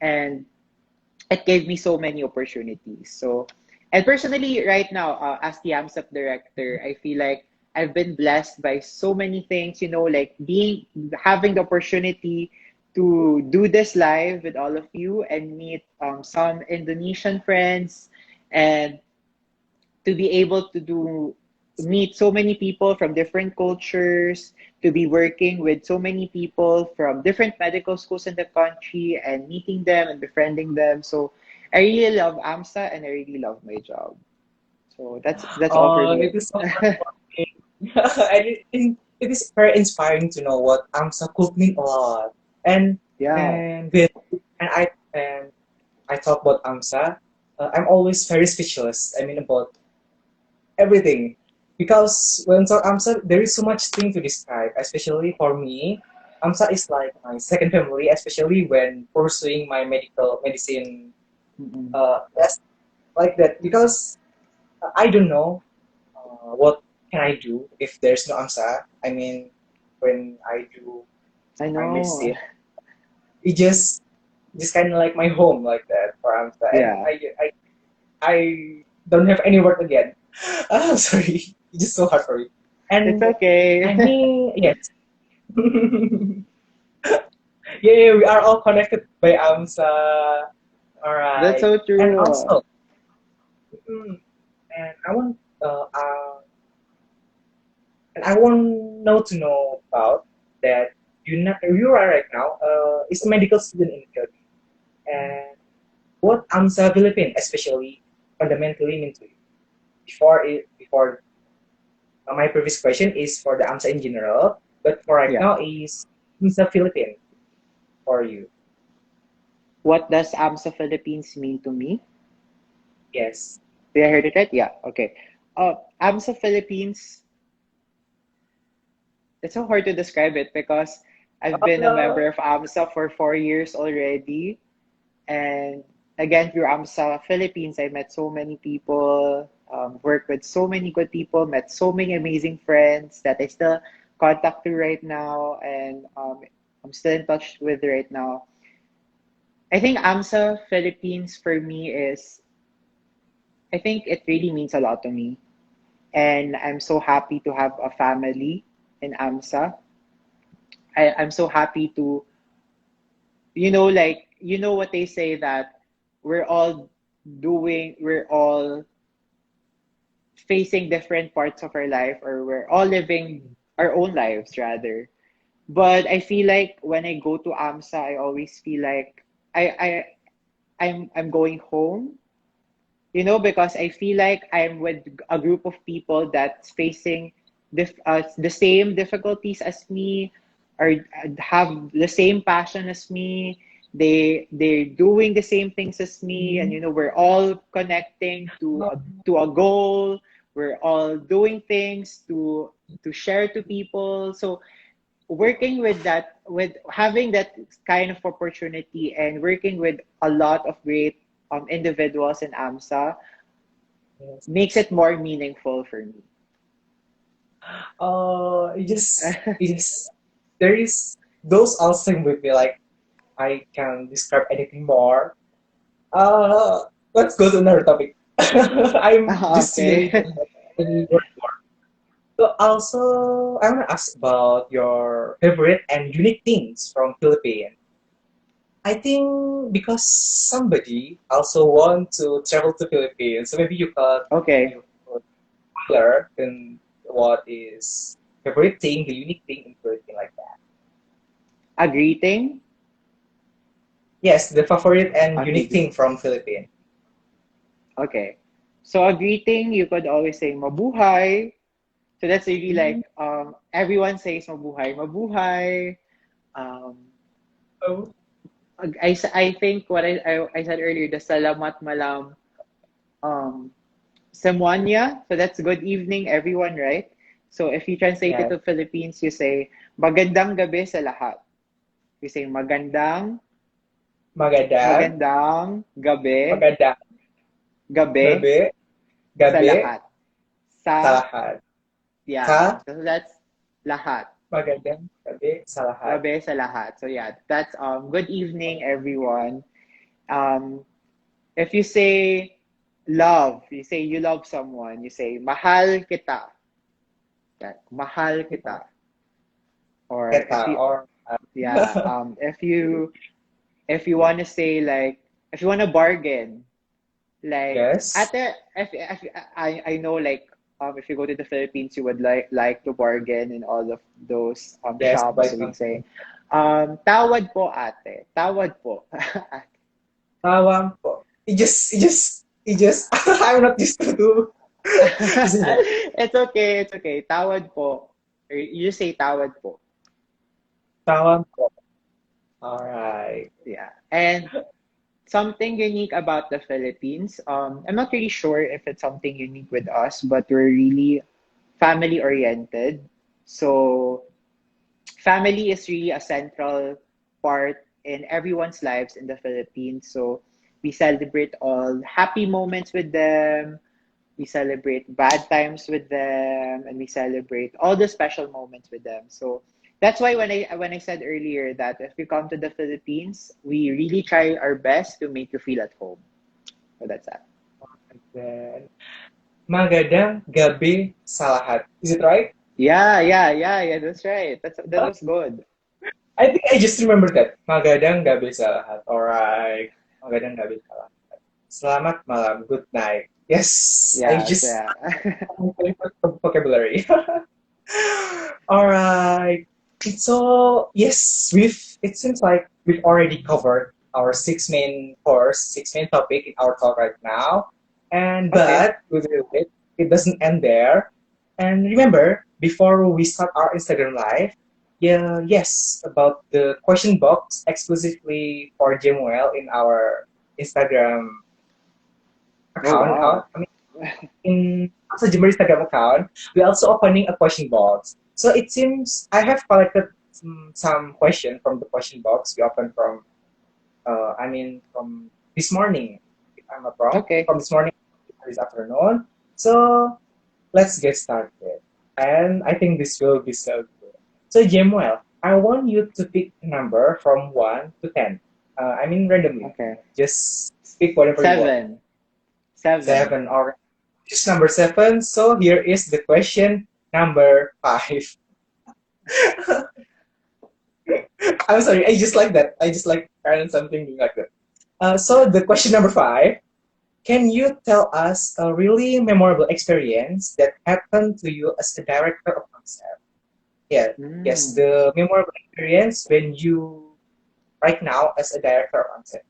and it gave me so many opportunities. So, and personally, right now, as the Amcep director, I feel like I've been blessed by so many things. You know, like having the opportunity to do this live with all of you and meet some Indonesian friends, and to be able to do meet so many people from different cultures, to be working with so many people from different medical schools in the country and meeting them and befriending them. So I really love AMSA and I really love my job. So that's all for Oh, me. it is so heartwarming. And it is very inspiring to know what AMSA could mean a lot. And Yeah. and with and I talk about AMSA, I'm always very speechless. I mean about everything, because when talk AMSA, there is so much thing to describe. Especially for me, AMSA is like my second family. Especially when pursuing my medical medicine, Mm-mm. yes, like that. Because I don't know what can I do if there's no AMSA. I mean, when I do I my know. medicine, it just kind of like my home like that for AMSA, and Yeah. I don't have any work again. I'm sorry, it's just so hard for me. It's And okay. I mean, yes, yeah, we are all connected by AMSA. All That's right, so and true. also, mm, and I want and I want know to know about that you are right now is a medical student in the Philippines, and what AMSA Philippines especially fundamentally mean to you. Before my previous question is for the AMSA in general, but for right Yeah. now is AMSA Philippines for you. What does AMSA Philippines mean to me? Yes. Did I heard it right? Yeah. Okay. AMSA Philippines, it's so hard to describe it because I've been a member Uh, of AMSA for 4 years already. And again, through AMSA Philippines, I met so many people, worked with so many good people, met so many amazing friends that I still contact to right now, and I'm still in touch with right now. I think AMSA Philippines for me is, I think it really means a lot to me. And I'm so happy to have a family in AMSA. I'm so happy to, like, what they say, that we're all we're all facing different parts of our life, or we're all living our own lives rather. But I feel like when I go to AMSA, I always feel like I'm going home, because I feel like I'm with a group of people that's facing the same difficulties as me, or have the same passion as me. They're doing the same things as me, and we're all connecting to a goal. We're all doing things to share to people. So working with that, with having that kind of opportunity and working with a lot of great individuals in AMSA Yes. makes it more meaningful for me. It just, there is those also with me like I can describe anything more. Uh, let's go to another topic. I'm just really Okay. don't have any word more. So also, I want to ask about your favorite and unique things from Philippines. I think because somebody also want to travel to Philippines, so maybe Okay. you could color in what is favorite thing, the unique thing in Philippines like that. A greeting. Yes, the favorite and Okay, unique thing from Philippines. okay. So a greeting, you could always say mabuhay. So that's really Mm. like everyone says mabuhay, mabuhay. Um, Oh, I think what I said earlier, the salamat malam um semuanya. So that's good evening everyone, right? So if you translate it yes. to Philippines, you say magandang gabi sa lahat. You say Magandang, magandang gabi, magandang gabi gabi, sa gabi lahat. sa Sa, lahat. yeah. Sa So that's lahat. magandang gabi sa lahat. Gabi sa lahat. So yeah, that's good evening everyone. Um if you say love, you say you love someone, you say mahal kita. Yeah, mahal kita. Or Keta or yeah, if you want to say like if you want to bargain, like yes, if I know like if you go to the Philippines you would like to bargain in all of those yes, shops, by so we'd say something. tawad po ate, tawad po. Tawang po. It just, I'm not used to say that. It's okay, tawad po. Or you say tawad po. Tawang po. Alright. Yeah. And something unique about the Philippines, I'm not really sure if it's something unique with us, but we're really family oriented. So family is really a central part in everyone's lives in the Philippines. So we celebrate all happy moments with them, we celebrate bad times with them, and we celebrate all the special moments with them. So that's why when I said earlier that if you come to the Philippines, we really try our best to make you feel at home. So that's that. And then, magandang gabi sa lahat. Is it right? Yeah. That's right. That was good. I think I just remember that. Magandang gabi sa lahat. Alright. Magandang gabi sa lahat. Selamat malam. Good night. Yes, I Yeah. So just yeah. vocabulary. All right. So yes, it seems like we've already covered our six main topic in our talk right now. And Okay. but with it doesn't end there. And remember, before we start our Instagram live, yeah, yes, about the question box exclusively for Jemuel in our Instagram Oh account. wow. In also Jimmer Instagram account, we're also opening a question box. So it seems I have collected some question from the question box we opened from, from this morning, if I'm not wrong, Okay. from this morning to this afternoon. So let's get started. And I think this will be so good. So Jemuel, I want you to pick a number from 1 to 10. Randomly. Okay. Just pick whatever you want. 7. 7. 7 or choose number 7. So here is the question number 5. I'm sorry, I just like that. I just like parents something like that. So the question number 5. Can you tell us a really memorable experience that happened to you as a director of concept? Yeah, yes, Mm. the memorable experience when you right now as a director of concept.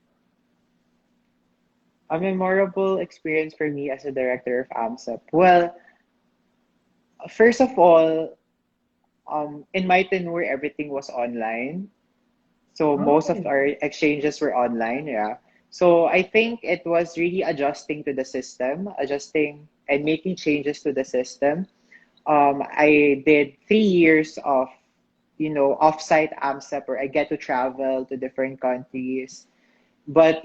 A memorable experience for me as a director of Amcep. Well, first of all, in my tenure, everything was online. So most of Oh, our exchanges were online, yeah. So I think it was really adjusting to the system, adjusting and making changes to the system. I did 3 years of offsite AMSA where I get to travel to different countries. But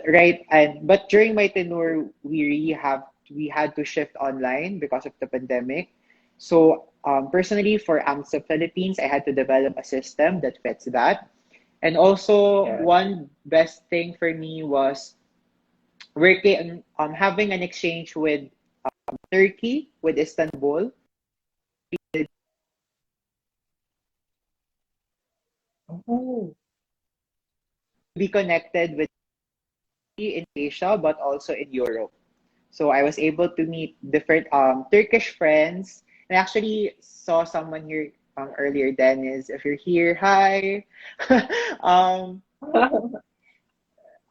during my tenure, we had to shift online because of the pandemic. So personally, for AMSA Philippines, I had to develop a system that fits that. And also, Yeah. one best thing for me was working, having an exchange with Turkey, with Istanbul, Oh. be connected with in Asia, but also in Europe. So I was able to meet different Turkish friends. I actually saw someone here earlier, Dennis. If you're here, hi. um,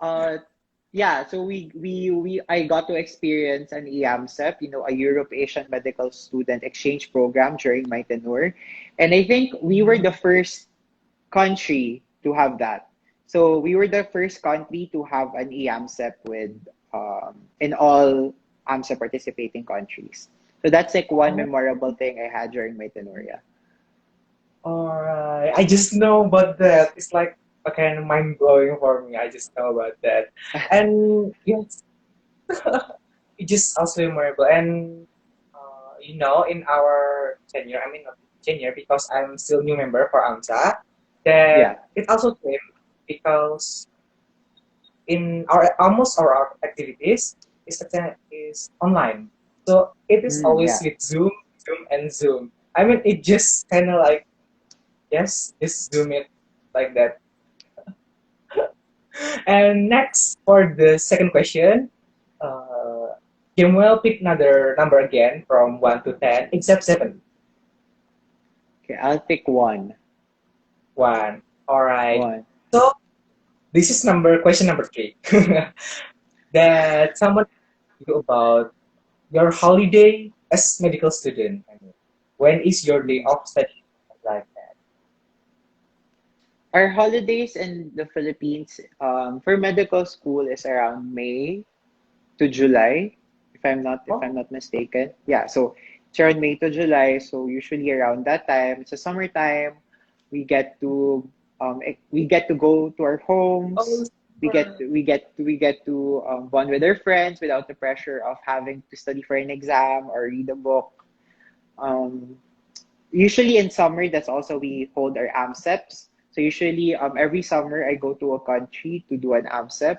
uh, yeah, so I got to experience an EAMCEP, a Europe Asian Medical Student Exchange Program during my tenure. And I think we were the first country to have that. So we were the first country to have an EAMCEP in all AMSA participating countries. So that's like one Oh, memorable thing I had during my tenure. Yeah. all right. I just know about that. It's like a kind of mind blowing for me. I just know about that. And yes, it just also memorable. And in our tenure, I mean not tenure because I'm still new member for AMSA, Yeah. that it also came because in our almost our activities is online. So it is always Yeah. with Zoom, Zoom, and Zoom. I mean, it just kind of like yes, just Zoom it like that. And next for the second question, uh, Samuel pick another number again from 1 to 10, except 7. Okay, I'll pick one. 1. All right. One. So this is question number 3. That someone asked you about your holiday as medical student. I mean, when is your day Mm. off study like that? Our holidays in the Philippines for medical school is around May to July, if I'm Oh, not mistaken. Yeah, so it's around May to July. So usually around that time, it's a summertime. We get to we get to go to our oh, homes. sure. We get to bond with our friends without the pressure of having to study for an exam or read a book. Um, Usually in summer, that's also we hold our AMSEPs. So usually every summer I go to a country to do an AMSEP.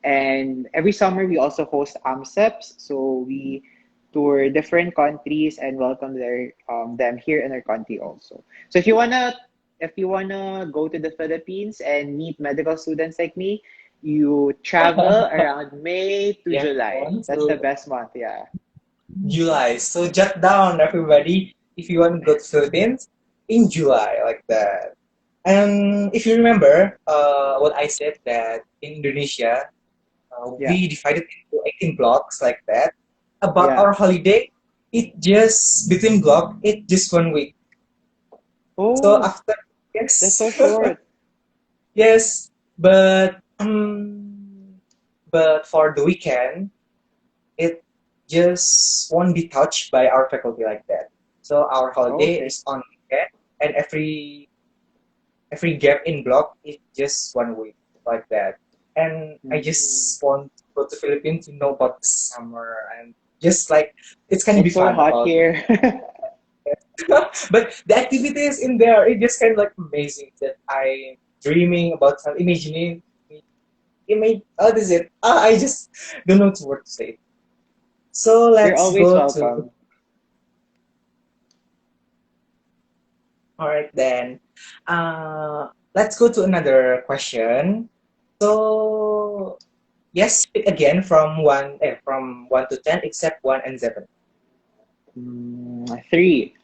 And every summer, we also host AMCEPs. So we tour different countries and welcome them here in our country also. So if you wanna go to the Philippines and meet medical students like me, you travel around May to Yeah, July. one That's the to best month. Yeah. July. So jot down everybody if you want to go to Philippines in July like that. And if you remember, what I said that in Indonesia, Yeah. we divided into 18 blocks like that. About Yeah. our holiday, it just between block, it just 1 week. So Oh, after that's so yes, short. yes, but for the weekend, it just won't be touched by our faculty like that. So our holiday Okay. is on weekend, and every gap in block is just 1 week like that. And I Mm. just want to go to Philippines to know about the summer and just like it's gonna be It's so fun hot about here. but the activities in there it just kind of like amazing that I dreaming about some imagining image what is it I just don't know what to say so You're let's always go to welcome. all right then let's go to another question so yes pick again from 1 to 10 except 1 and 7 Three.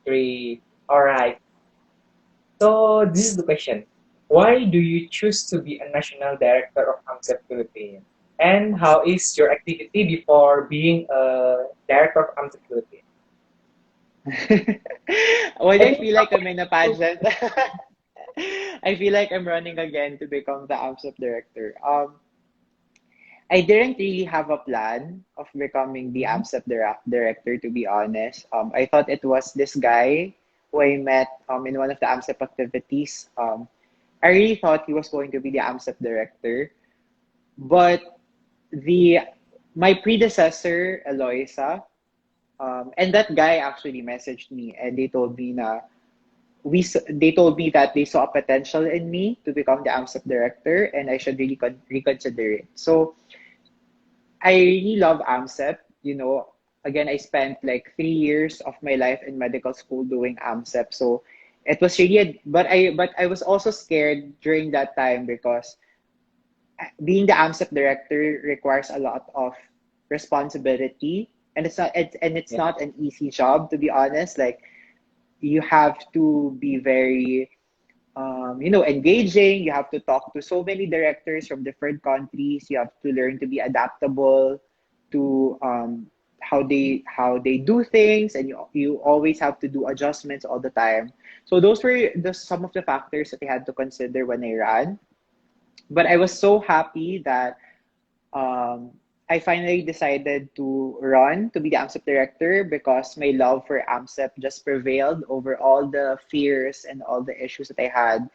3 all right. So this is the question. Why do you choose to be a national director of Amcep Philippines? And how is your activity before being a director of Amcep Philippines? When I I think feel like I'm in a pageant, I feel like I'm running again to become the AMSA director. I didn't really have a plan of becoming the Mhm. AMSA director, to be honest. I thought it was this guy who I met in one of the Amcep activities. I really thought he was going to be the Amcep director, but the my predecessor, Eloisa, and that guy actually messaged me and they told me na they told me that they saw a potential in me to become the AMSA director and I should really reconsider it. So I really love AMSEP. Again, I spent like 3 years of my life in medical school doing AMSEP. So it was really, but I was also scared during that time because being the AMSEP director requires a lot of responsibility, and it's Yeah. not an easy job, to be honest. Like, you have to be very engaging. You have to talk to so many directors from different countries. You have to learn to be adaptable to how they do things, and you always have to do adjustments all the time. So those were some of the factors that I had to consider when I ran. But I was so happy that um, I finally decided to run to be the AMSEP director because my love for AMSEP just prevailed over all the fears and all the issues that I had.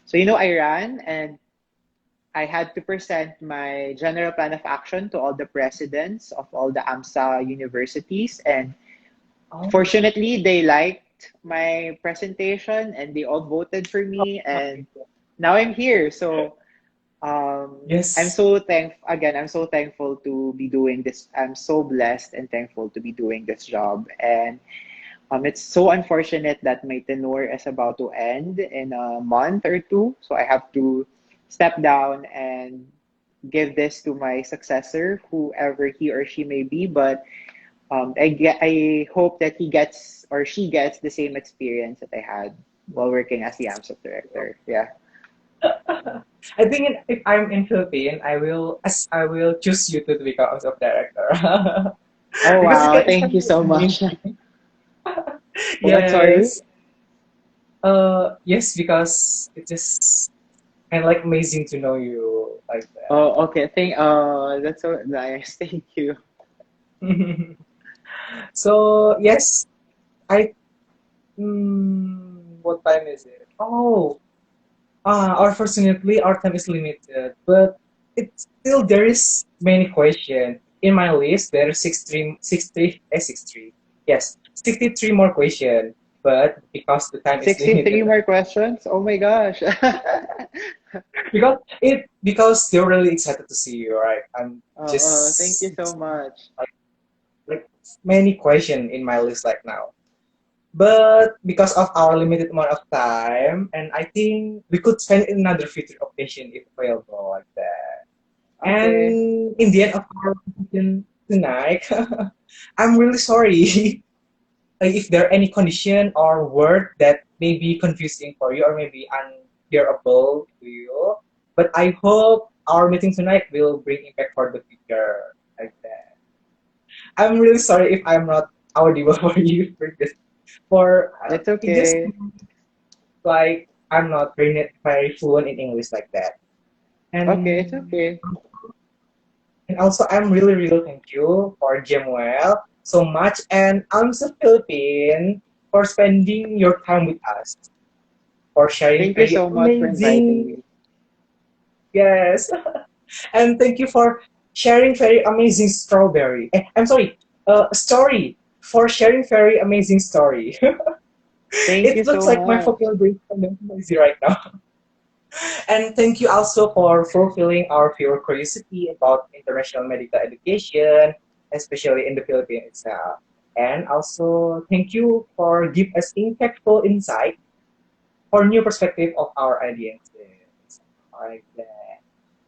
So, I ran and I had to present my general plan of action to all the presidents of all the AMSA universities. And Oh, fortunately, they liked my presentation and they all voted for me. And now I'm here. So, I'm yes. so thankful to be doing this. I'm so blessed and thankful to be doing this job. And it's so unfortunate that my tenure is about to end in a month or two. So I have to step down and give this to my successor, whoever he or she may be. But I hope that he gets or she gets the same experience that I had while working as the AMSA director. Yeah. I think if I'm in Philippines, I will choose you to become of director Oh because wow! it's Thank kind you of so much. amazing. What? Sorry. Yes. Yes, because it is kind of like amazing to know you like Oh, okay. That's so nice. Thank you. that. So yes, I. What time is it? Oh, unfortunately, our time is limited, but it's still there is many questions in my list. There are 63, yes, 63 more questions. But because the time is 63 limited, more questions? Oh my gosh. because they're really excited to see you, right? I'm Thank you just so much. like many questions in my list right now. But because of our limited amount of time, and I think we could spend in another future occasion if available like that. Okay. And in the end of our conversation tonight, I'm really sorry if there are any condition or word that may be confusing for you or maybe unbearable to you. But I hope our meeting tonight will bring impact for the future like that. I'm really sorry if I'm not audible for you for this. For It's it just okay. like I'm not very fluent in English like that. Okay, it's And okay. And also, I'm really, really thank you for Jemuel so much and AMSA Philippine for spending your time with us, for sharing Thank you very so much for inviting amazing, me. yes, and thank you for sharing very amazing strawberry. I'm sorry, story for sharing very amazing story. Thank you It looks so like my much. vocabulary is kind of noisy right now. And thank you also for fulfilling our pure curiosity about international medical education, especially in the Philippines itself. And also thank you for give us impactful insight or new perspective of our audiences. Like that.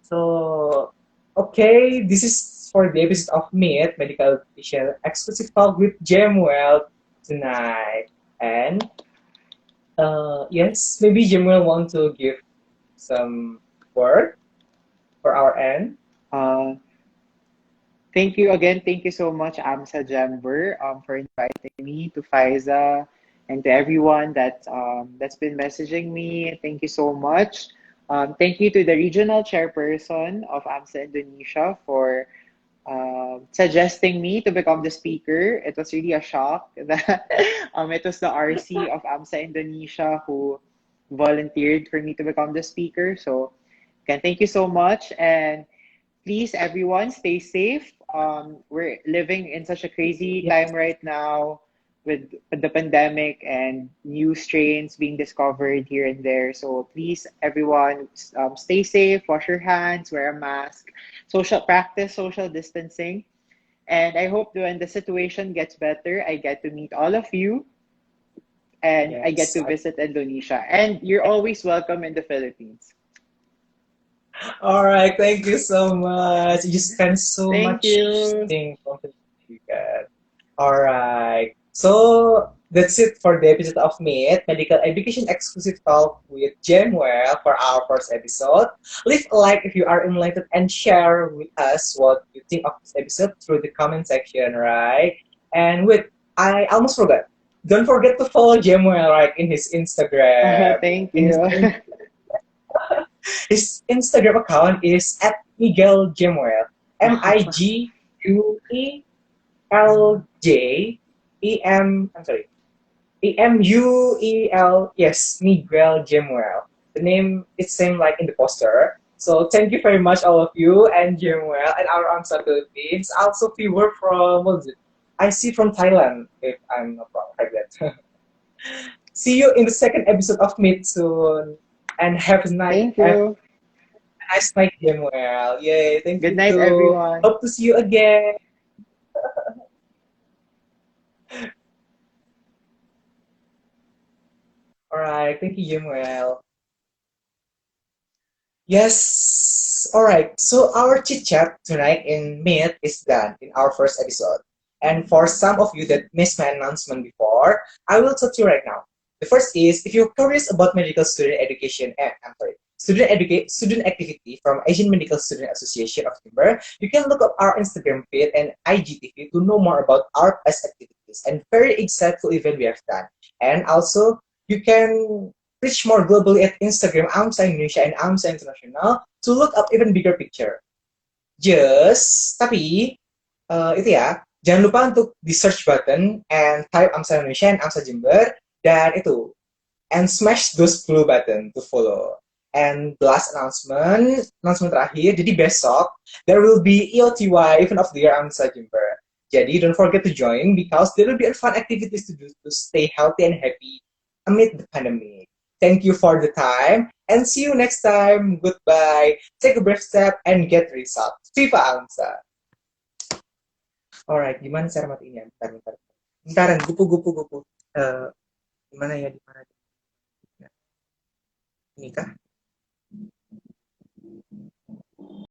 So, okay, this is for the episode of Meet Medical Education exclusive talk with Jemuel tonight. And yes, maybe Jemuel want to give some word for our end. Uh, Thank you again. Thank you so much, Amsa Jamber, for inviting me to Faiza and to everyone that's been messaging me. Thank you so much. Thank you to the regional chairperson of AMSA Indonesia for suggesting me to become the speaker. It was really a shock that it was the RC of AMSA Indonesia who volunteered for me to become the speaker. So, again, thank you so much. And please, everyone, stay safe. We're living in such a crazy Yes. time right now with the pandemic and new strains being discovered here and there. So please, everyone, stay safe, wash your hands, wear a mask, practice social distancing. And I hope when the situation gets better, I get to meet all of you and I get Yes. to visit Indonesia. And you're always welcome in the Philippines. All right. Thank you so much. You spent so Thank much you. thing from the weekend. All right. So that's it for the episode of Meet Medical Education Exclusive Talk with Jamuel for our first episode. Leave a like if you are enlightened and share with us what you think of this episode through the comment section, right? And wait, I almost forgot. Don't forget to follow Jamuel, right, in his Instagram. Thank In his you. His Instagram account is at Miguel Jemuel. Miguelj. I'm sorry. Emuel. Yes, Miguel Jemuel. The name is same like in the poster. So thank you very much, all of you, and Jemuel and our AMSA Philippines. Also, viewer from what is it? I see from Thailand, if I'm not wrong, like that. See you in the second episode of Meet soon, and have a night. Thank you. Nice night, Samuel. Yay, thank Good you night, too. everyone. Hope to see you again. All right, thank you, Samuel. Yes. All right. So our chit chat tonight in Meet is done in our first episode. And for some of you that missed my announcement before, I will tell you right now. The first is if you're curious about medical student education, I'm sorry, student activity from Asian Medical Student Association of Timber, you can look up our Instagram feed and IGTV to know more about our past activities and very exciting event we have done. And also, you can reach more globally at Instagram AMSA Indonesia and AMSA International to look up even bigger picture. Tapi itu ya, jangan lupa untuk di search button and type AMSA Indonesia and AMSA Jember dan itu and smash those blue button to follow. And the last announcement terakhir, jadi besok there will be EOTY Event of the Year AMSA Jember. Jadi don't forget to join because there will be fun activities to do to stay healthy and happy amid the pandemic. Thank you for the time and see you next time. Goodbye. Take a brief step and get results. Viva AMSA. Alright, gimana cara matiinnya? Bentar. Bentaran, gupu. Eh, gimana ya? Di mana? Ini kah?